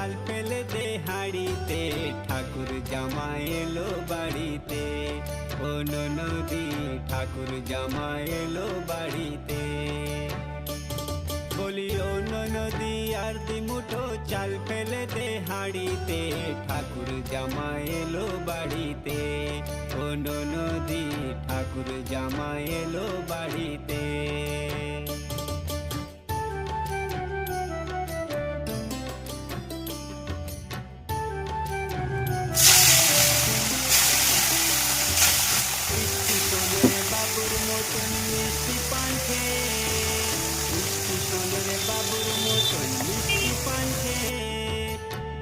চাল ফেলে দে হাঁড়িতে, ঠাকুর জামাই এলো বাড়িতে। ও ননদি ঠাকুর জামাই এলো বাড়িতে। বলি ও ননদি আর দি মুঠো চাল ফেলে দে হাঁড়িতে, ঠাকুর জামাই এলো বাড়িতে। ও ননদি ঠাকুর জামাই এলো বাড়িতে। বাবুর মতন মিষ্টি পান খেয়ে, সোনরে বাবুর মতন মিষ্টি পান খেয়ে,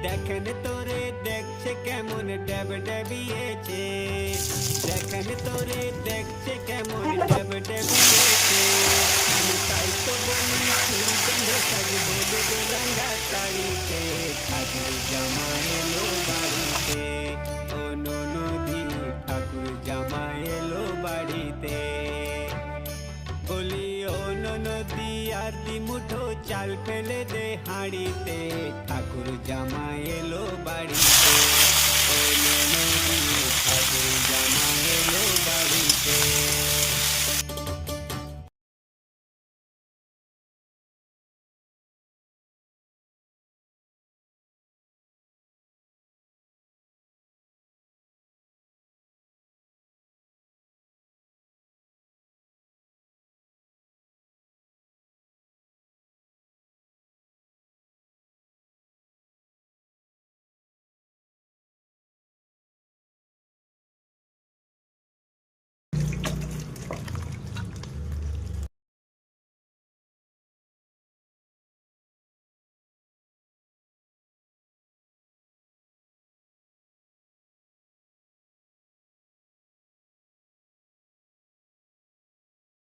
দেখেন তোরে দেখছে কেমন ড্যাব ড্যাবিয়েছে। দেখেন তোরে দেখছে কেমন ড্যাব ড্যাবিয়েছে। আমি তাই তো বলি ফুল গন্ধে সাজবো দুটো রঙা শাড়িতে, ঠাকুর জামাই এলো বাড়িতে। ও ননদি ঠাকুর জামাই এলো বাড়িতে। বলি ও ননদি আর দি মুঠো চাল ফেলে দে হাঁড়িতে, ঠাকুর জামাই এলো বাড়িতে।